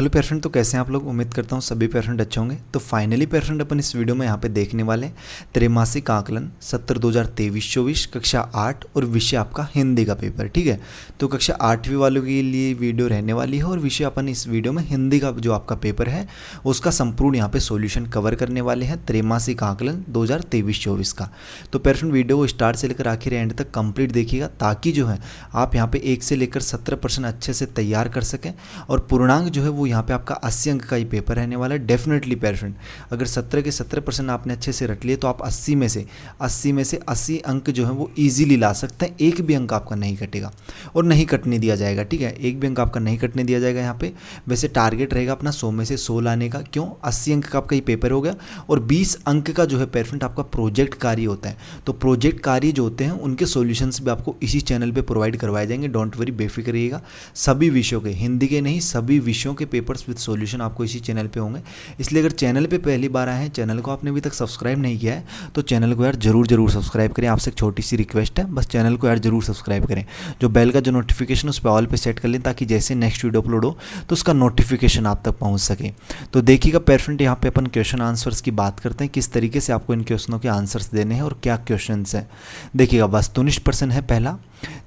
Hello pair friend, तो कैसे हैं आप लोग। उम्मीद करता हूँ सभी पेयर फ्रेंड अच्छे होंगे। तो फाइनली पेयर फ्रेंड अपन इस वीडियो में यहाँ पे देखने वाले हैं त्रैमासिक आकलन सत्र 2023-24 कक्षा 8 और विषय आपका हिंदी का पेपर। ठीक है, तो कक्षा 8वीं वालों के लिए वीडियो रहने वाली है और विषय अपन इस वीडियो में हिंदी का जो आपका पेपर है उसका संपूर्ण यहाँ पे सॉल्यूशन कवर करने वाले हैं त्रैमासिक आकलन 2023-24 का। तो पेयर फ्रेंड वीडियो को स्टार्ट से लेकर आखिर एंड तक कंप्लीट देखिएगा ताकि जो है आप यहाँ पे 1 से लेकर 17% अच्छे से तैयार कर सकें और पूर्णांक जो है वो यहाँ पे आपका 80 अंक का ही पेपर रहने वाला है। डेफिनेटली पेयर फ्रेंड, अगर 17 के 17% आपने अच्छे से रट लिए तो आप 80 में से 80 अंक जो है वो इजीली ला सकते हैं। एक भी अंक आपका नहीं कटेगा और नहीं कटने दिया जाएगा। ठीक है, एक भी अंक आपका नहीं कटने दिया जाएगा यहाँ पे। वैसे टारगेट रहेगा अपना 100 में से 100 लाने का। क्यों? 80 अंक का आपका ये पेपर हो गया और 20 अंक का जो है पेयर फ्रेंड आपका प्रोजेक्ट कार्य होता है। तो प्रोजेक्ट कार्य जो होते हैं उनके सॉल्यूशंस भी आपको इसी चैनल पे प्रोवाइड करवाए जाएंगे। डोंट वरी, बेफिक्र रहिएगा। सभी विषयों के, हिंदी के नहीं सभी विषयों के पेपर्स विद सॉल्यूशन आपको इसी चैनल पे होंगे। इसलिए अगर चैनल पे पहली बार आए हैं, चैनल को आपने अभी तक सब्सक्राइब नहीं किया है तो चैनल को यार जरूर सब्सक्राइब करें। आपसे एक छोटी सी रिक्वेस्ट है, बस चैनल को यार जरूर सब्सक्राइब करें। जो बेल का जो नोटिफिकेशन उस पर ऑल पे सेट कर लें ताकि जैसे नेक्स्ट वीडियो अपलोड हो तो उसका नोटिफिकेशन आप तक पहुंच सके। तो देखिएगा पेयर फ्रेंड, यहाँ पे अपन क्वेश्चन आंसर्स की बात करते हैं, किस तरीके से आपको इन क्वेश्चनों के आंसर्स देने हैं और क्या क्वेश्चन हैं। देखिएगा, वस्तुनिष्ठ प्रश्न है पहला,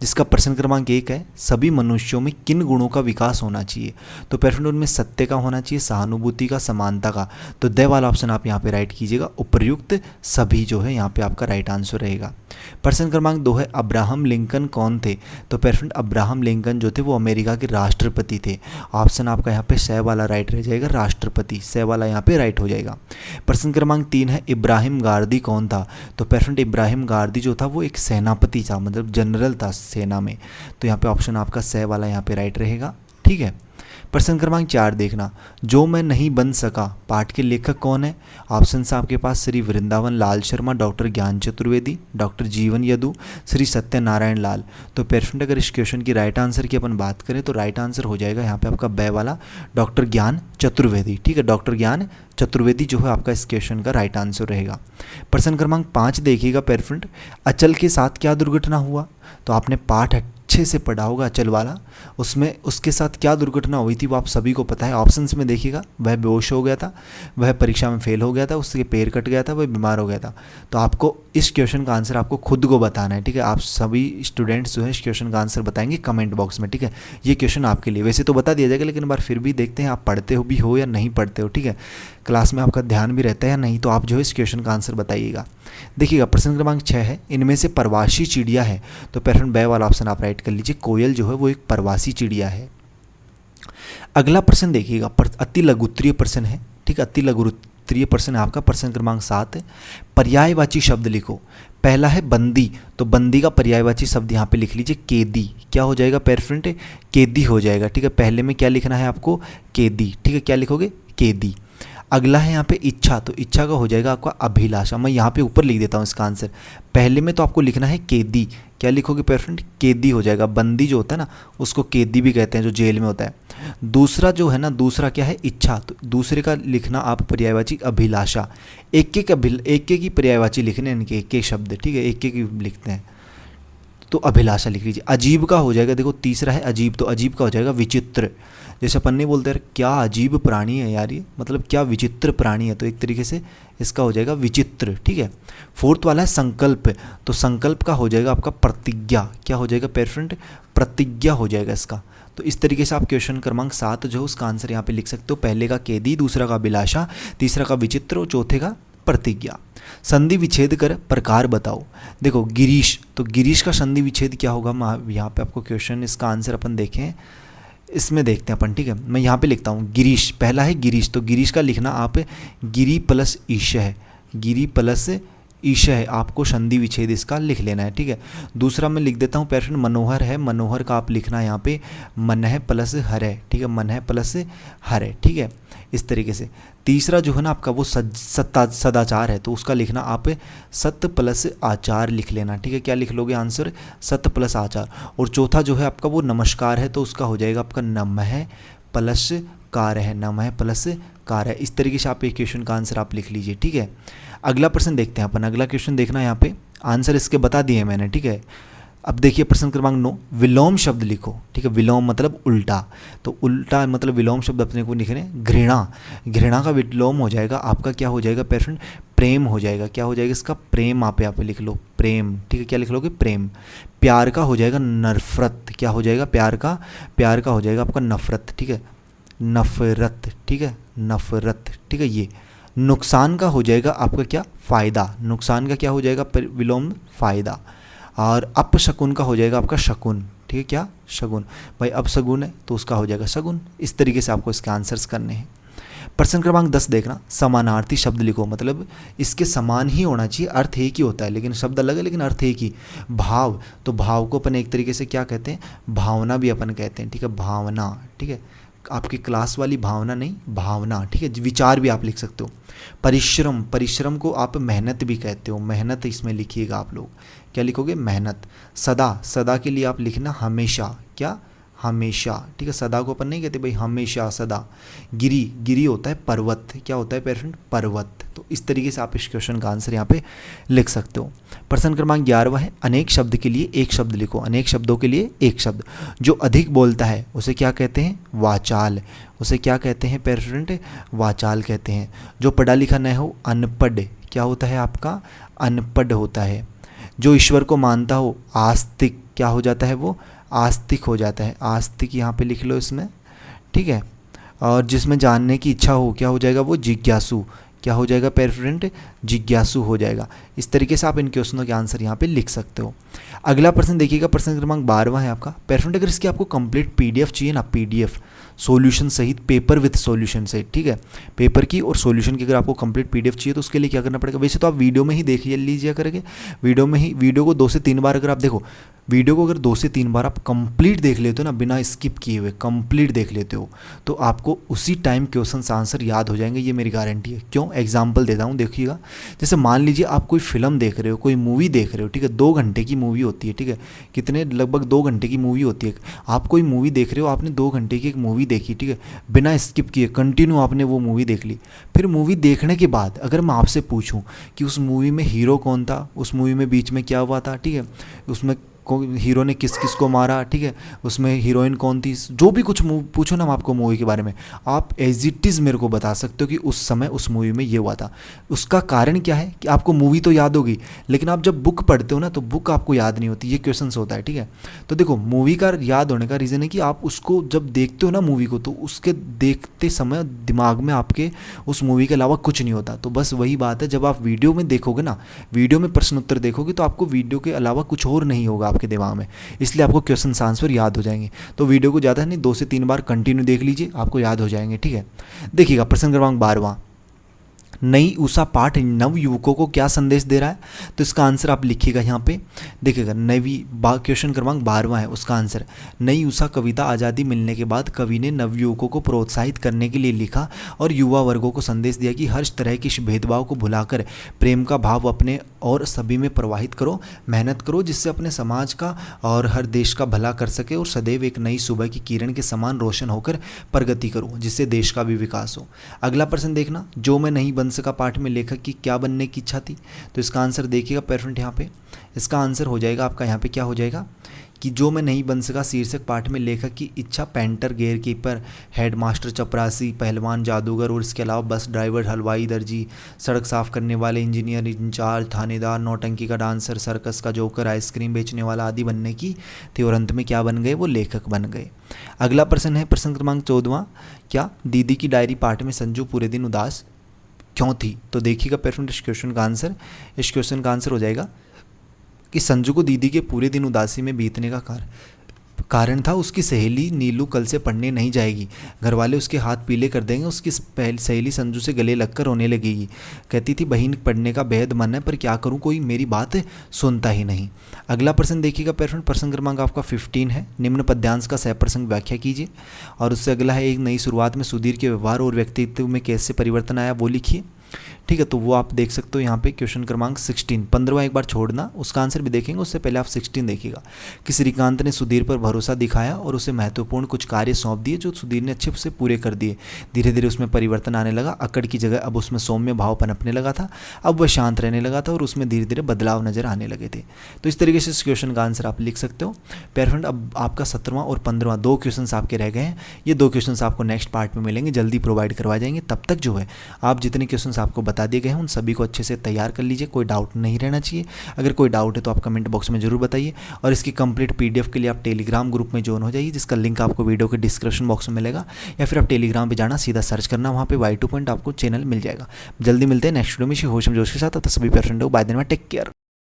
जिसका प्रश्न क्रमांक 1 है, सभी मनुष्यों में किन गुणों का विकास होना चाहिए। तो पेयर फ्रेंड उनमें सत्य का होना चाहिए, सहानुभूति का, समानता का। तो द वाला ऑप्शन आप यहाँ पे राइट कीजिएगा। उपर्युक्त सभी जो है यहाँ पे आपका राइट आंसर रहेगा। प्रश्न क्रमांक 2 है, अब्राहम लिंकन कौन थे। तो पेयर फ्रेंड अब्राहम लिंकन जो थे वो अमेरिका के राष्ट्रपति थे। ऑप्शन आपका यहाँ पे स वाला राइट रह जाएगा, राष्ट्रपति स वाला यहाँ पे राइट हो जाएगा। प्रश्न क्रमांक 3 है, इब्राहिम गार्दी कौन था। तो पेयर फ्रेंड इब्राहिम गार्दी जो था वो एक सेनापति था, मतलब जनरल था सेना में। तो यहाँ पे ऑप्शन आपका स वाला यहाँ पे राइट रहेगा। ठीक है, प्रश्न क्रमांक 4 देखना, जो मैं नहीं बन सका पाठ के लेखक कौन है। ऑप्शन आपके पास श्री वृंदावन लाल शर्मा, डॉक्टर ज्ञान चतुर्वेदी, डॉक्टर जीवन यदु, श्री सत्यनारायण लाल। तो पेयर फ्रेंड अगर इस क्वेश्चन की राइट आंसर की अपन बात करें तो राइट आंसर हो जाएगा यहाँ पे आपका ब वाला, डॉक्टर ज्ञान चतुर्वेदी। ठीक है, डॉक्टर ज्ञान चतुर्वेदी जो है आपका इस क्वेश्चन का राइट आंसर रहेगा। प्रश्न क्रमांक 5 देखिएगा पेयर फ्रेंड, अचल के साथ क्या दुर्घटना हुआ। तो आपने पाठ अच्छे से पढ़ा होगा अचल वाला, उसमें उसके साथ क्या दुर्घटना हुई थी वो आप सभी को पता है। ऑप्शंस में देखिएगा, वह बेहोश हो गया था, वह परीक्षा में फेल हो गया था, उसके पैर कट गया था, वह बीमार हो गया था। तो आपको इस क्वेश्चन का आंसर आपको खुद को बताना है। ठीक है, आप सभी स्टूडेंट्स जो है इस क्वेश्चन का आंसर बताएंगे कमेंट बॉक्स में। ठीक है, ये क्वेश्चन आपके लिए, वैसे तो बता दिया जाएगा लेकिन बार फिर भी देखते हैं आप पढ़ते हो भी हो या नहीं पढ़ते हो। ठीक है, क्लास में आपका ध्यान भी रहता है या नहीं, तो आप जो है इस क्वेश्चन का आंसर बताइएगा। देखिएगा, प्रश्न क्रमांक 6 है, इनमें से प्रवासी चिड़िया है। तो पेयर फ्रेंड ब वाला ऑप्शन आप राइट कर लीजिए, कोयल जो है वो एक प्रवासी चिड़िया है। अगला प्रश्न देखिएगा, अति लघुत्तरीय प्रश्न है। ठीक है, अति लघुत्तरीय प्रश्न है आपका। प्रश्न क्रमांक 7, पर्यायवाची शब्द लिखो। पहला है बंदी, तो बंदी का पर्यायवाची शब्द यहाँ पे लिख लीजिए केदी। क्या हो जाएगा पेयर फ्रेंड? केदी हो जाएगा। ठीक है, पहले में क्या लिखना है आपको? केदी। ठीक है, क्या लिखोगे? केदी। अगला है यहाँ पे इच्छा, तो इच्छा का हो जाएगा आपका अभिलाषा। मैं यहाँ पे ऊपर लिख देता हूँ इसका आंसर। पहले में तो आपको लिखना है केदी, क्या लिखोगे पेयर फ्रेंड? केदी हो जाएगा। बंदी जो होता है ना उसको केदी भी कहते हैं, जो जेल में होता है। दूसरा जो है ना, दूसरा क्या है? इच्छा, तो दूसरे का लिखना आप पर्यायवाची अभिलाषा। एक ही पर्यायवाची लिखने हैं इनके, एक शब्द। ठीक है, एक लिखते हैं तो अभिलाषा लिख लीजिए। अजीब का हो जाएगा, देखो तीसरा है अजीब, तो अजीब का हो जाएगा विचित्र। जैसे अपन नहीं बोलते यार क्या अजीब प्राणी है यार ये, मतलब क्या विचित्र प्राणी है, तो एक तरीके से इसका हो जाएगा विचित्र। ठीक है, फोर्थ वाला है संकल्प, तो संकल्प का हो जाएगा आपका प्रतिज्ञा। क्या हो जाएगा पेयर फ्रेंड? प्रतिज्ञा हो जाएगा इसका। तो इस तरीके से आप क्वेश्चन क्रमांक 7 जो है उसका आंसर यहाँ पे लिख सकते हो। पहले का केदी, दूसरा का अभिलाषा, तीसरा का विचित्र और चौथे का प्रतिज्ञा। संधि विच्छेद कर प्रकार बताओ। देखो गिरीश, तो गिरीश का संधि विच्छेद क्या होगा? यहाँ पे आपको क्वेश्चन, इसका आंसर अपन देखें, इसमें देखते हैं अपन। ठीक है, मैं यहाँ पे लिखता हूँ गिरीश। पहला है गिरीश, तो गिरीश का लिखना आप गिरी प्लस ईश है, गिरी प्लस ईश है, आपको संधि विच्छेद इसका लिख लेना है। ठीक है, दूसरा मैं लिख देता हूँ पेयर फ्रेंड मनोहर है, मनोहर का आप लिखना है यहाँ पे मन है प्लस हर है। ठीक है, मन है प्लस हर है। ठीक है, इस तरीके से। तीसरा जो है ना आपका वो सदाचार है, तो उसका लिखना आप सत्य प्लस आचार लिख लेना। ठीक है, क्या लिख लोगे आंसर? सत्य प्लस आचार। और चौथा जो है आपका वो नमस्कार है, तो उसका हो जाएगा आपका नमः प्लस कार है, नमः प्लस कार है। इस तरीके से आप एक क्वेश्चन का आंसर आप लिख लीजिए। ठीक है, अगला प्रश्न देखते हैं अपन। अगला क्वेश्चन देखना, यहाँ पे आंसर इसके बता दिए मैंने। ठीक है, अब देखिए प्रश्न क्रमांक 9, विलोम शब्द लिखो। ठीक है, विलोम मतलब उल्टा, तो उल्टा मतलब विलोम शब्द अपने को लिख रहे हैं घृणा। घृणा का विलोम हो जाएगा आपका क्या हो जाएगा पेरेंट, प्रेम हो जाएगा। क्या हो जाएगा इसका, प्रेम। आप यहाँ पे लिख लो प्रेम। ठीक है, क्या लिख लोगे, प्रेम। प्यार का हो जाएगा नफरत। क्या हो जाएगा, प्यार का हो जाएगा आपका नफरत। ठीक है, नफरत। ठीक है, नफरत। ठीक है, ये नुकसान का हो जाएगा आपका क्या, फायदा। नुकसान का क्या हो जाएगा विलोम, फायदा। और अपशकुन का हो जाएगा आपका शकुन। ठीक है, क्या, शकुन। भाई अपशगुन है तो उसका हो जाएगा शकुन। इस तरीके से आपको इसके आंसर्स करने हैं। प्रश्न क्रमांक 10 देखना, समानार्थी शब्द लिखो। मतलब इसके समान ही होना चाहिए, अर्थ एक ही होता है लेकिन शब्द अलग है लेकिन अर्थ एक ही। भाव, तो भाव को अपन एक तरीके से क्या कहते हैं, भावना भी अपन कहते हैं। ठीक है, भावना। ठीक है, आपकी क्लास वाली भावना नहीं, भावना। ठीक है, विचार भी आप लिख सकते हो। परिश्रम, परिश्रम को आप मेहनत भी कहते हो, मेहनत इसमें लिखिएगा आप लोग। क्या लिखोगे, मेहनत। सदा, सदा के लिए आप लिखना हमेशा। क्या, हमेशा। ठीक है, सदा को अपन नहीं कहते भाई, हमेशा, सदा। गिरी, गिरी होता है पर्वत। क्या होता है पेरेंट, पर्वत। तो इस तरीके से आप इस क्वेश्चन का आंसर यहाँ पे लिख सकते हो। प्रश्न क्रमांक 11 है, अनेक शब्द के लिए एक शब्द लिखो। अनेक शब्दों के लिए एक शब्द। जो अधिक बोलता है उसे क्या कहते हैं, वाचाल। उसे क्या कहते हैं पेरेंट, वाचाल कहते हैं। जो पढ़ा लिखा न हो, अनपढ़। क्या होता है आपका, अनपढ़ होता है। जो ईश्वर को मानता हो, आस्तिक। क्या हो जाता है वो, आस्तिक हो जाता है। आस्तिक यहाँ पे लिख लो इसमें। ठीक है, और जिसमें जानने की इच्छा हो, क्या हो जाएगा वो, जिज्ञासु। क्या हो जाएगा पेरेंट, जिज्ञासु हो जाएगा। इस तरीके से आप इन क्वेश्चनों के आंसर यहाँ पे लिख सकते हो। अगला प्रश्न देखिएगा, प्रश्न क्रमांक 12 है आपका। पेरेंट अगर इसकी आपको कंप्लीट पीडीएफ चाहिए ना, पीडीएफ सॉल्यूशन सहित, पेपर विथ सॉल्यूशन सहित। ठीक है, पेपर की और सॉल्यूशन की अगर आपको कंप्लीट पीडीएफ चाहिए तो उसके लिए क्या करना पड़ेगा, वैसे तो आप वीडियो में ही देख लीजिए करके, वीडियो में ही, वीडियो को 2 से 3 बार अगर आप देखो, वीडियो को अगर 2 से 3 बार आप कंप्लीट देख लेते हो ना, बिना स्किप किए हुए कंप्लीट देख लेते हो, तो आपको उसी टाइम क्वेश्चंस आंसर याद हो जाएंगे, ये मेरी गारंटी है। क्यों, एग्जांपल देता हूँ, देखिएगा। जैसे मान लीजिए आप कोई फिल्म देख रहे हो, कोई मूवी देख रहे हो। ठीक है, 2 घंटे की मूवी होती है। ठीक है, कितने, लगभग 2 घंटे की मूवी होती है। आप कोई मूवी देख रहे हो, आपने 2 घंटे की एक मूवी देखी। ठीक है, बिना स्किप किए कंटिन्यू आपने वो मूवी देख ली। फिर मूवी देखने के बाद अगर मैं आपसे पूछूं कि उस मूवी में हीरो कौन था, उस मूवी में बीच में क्या हुआ था, ठीक है, उसमें हीरो ने किस किस को मारा, ठीक है, उसमें हीरोइन कौन थी, जो भी कुछ पूछो ना आपको मूवी के बारे में, आप एज इट इज़ मेरे को बता सकते हो कि उस समय उस मूवी में ये हुआ था। उसका कारण क्या है कि आपको मूवी तो याद होगी लेकिन आप जब बुक पढ़ते हो ना तो बुक आपको याद नहीं होती, ये क्वेश्चन होता है। ठीक है, तो देखो मूवी का याद होने का रीज़न है कि आप उसको जब देखते हो ना मूवी को, तो उसके देखते समय दिमाग में आपके उस मूवी के अलावा कुछ नहीं होता। तो बस वही बात है, जब आप वीडियो में देखोगे ना, वीडियो में प्रश्न उत्तर देखोगे तो आपको वीडियो के अलावा कुछ और नहीं होगा आपके दिमाग में, इसलिए आपको क्वेश्चन आंसर याद हो जाएंगे। तो वीडियो को ज़्यादा नहीं 2 से 3 बार कंटिन्यू देख लीजिए, आपको याद हो जाएंगे। ठीक है, देखिएगा प्रश्न क्रमांक 12, नई ऊषा पाठ नव युवकों को क्या संदेश दे रहा है, तो इसका आंसर आप लिखिएगा यहाँ पे। देखिएगा नवी क्वेश्चन क्रमांक 12 है, उसका आंसर नई ऊषा कविता आज़ादी मिलने के बाद कवि ने नव युवकों को प्रोत्साहित करने के लिए लिखा और युवा वर्गों को संदेश दिया कि हर तरह के भेदभाव को भुलाकर प्रेम का भाव अपने और सभी में प्रवाहित करो, मेहनत करो जिससे अपने समाज का और हर देश का भला कर सके और सदैव एक नई सुबह की किरण के समान रोशन होकर प्रगति करो जिससे देश का भी विकास हो। अगला प्रश्न देखना, जो मैं नहीं बन सका पाठ में लेखक की क्या बनने की इच्छा थी, तो इसका आंसर देखिएगा पेरेंट यहाँ पे। इसका आंसर हो जाएगा आपका यहाँ पे क्या हो जाएगा कि जो मैं नहीं बन सका शीर्षक पाठ में लेखक की इच्छा पेंटर, गेयर कीपर, हेडमास्टर, चपरासी, पहलवान, जादूगर और इसके अलावा बस ड्राइवर, हलवाई, दर्जी, सड़क साफ करने वाले, इंजीनियर, इंचार्ज, थानेदार, नौटंकी का डांसर, सर्कस का जोकर, आइसक्रीम बेचने वाला आदि बनने की थी और अंत में क्या बन गए, वो लेखक बन गए। अगला प्रश्न है प्रश्न क्रमांक 14, क्या दीदी की डायरी पाठ में संजू पूरे दिन उदास क्यों थी, तो देखिएगा पेरेंट इस क्वेश्चन का आंसर हो जाएगा कि संजू को दीदी के पूरे दिन उदासी में बीतने का कारण था उसकी सहेली नीलू कल से पढ़ने नहीं जाएगी, घर वाले उसके हाथ पीले कर देंगे, उसकी सहेली संजू से गले लगकर रोने लगेगी, कहती थी बहन पढ़ने का बेहद मन है पर क्या करूं, कोई मेरी बात सुनता ही नहीं। अगला प्रश्न देखिएगा पेरेंट, प्रश्न क्रमांक आपका 15 है, निम्न पद्यांश का सह प्रसंग व्याख्या कीजिए। और उससे अगला है एक नई शुरुआत में सुधीर के व्यवहार और व्यक्तित्व में कैसे परिवर्तन आया वो लिखिए। ठीक है, तो वो आप देख सकते हो यहाँ पे क्वेश्चन क्रमांक 16, 15वां एक बार छोड़ना, उसका आंसर भी देखेंगे, उससे पहले आप 16 देखिएगा कि श्रीकांत ने सुधीर पर भरोसा दिखाया और उसे महत्वपूर्ण कुछ कार्य सौंप दिए जो सुधीर ने अच्छे से पूरे कर दिए। धीरे धीरे उसमें परिवर्तन आने लगा, अकड़ की जगह अब उसमें सौम्य भाव पनपने लगा था, अब वह शांत रहने लगा था और उसमें धीरे धीरे बदलाव नजर आने लगे थे। तो इस तरीके से इस क्वेश्चन का आंसर आप लिख सकते हो। प्यारे फ्रेंड, अब आपका 17वां और 15वां 2 क्वेश्चन आपके रह गए हैं। ये 2 क्वेश्चन आपको नेक्स्ट पार्ट में मिलेंगे, जल्दी प्रोवाइड करवाए जाएंगे। तब तक जो है आप जितने क्वेश्चन आपको बता दिए गए हैं उन सभी को अच्छे से तैयार कर लीजिए, कोई डाउट नहीं रहना चाहिए। अगर कोई डाउट है तो आप कमेंट बॉक्स में जरूर बताइए और इसकी कंप्लीट पीडीएफ के लिए आप टेलीग्राम ग्रुप में ज्वाइन हो जाइए, जिसका लिंक आपको वीडियो के डिस्क्रिप्शन बॉक्स में मिलेगा, या फिर आप टेलीग्राम पे जाना, सीधा सर्च करना, वहाँ पे Y2 पॉइंट आपको चैनल मिल जाएगा। जल्दी मिलते हैं नेक्स्ट वीडियो में होशम जोश के साथ। तो सभी पेरेंट हो, बाय देन, टेक केयर।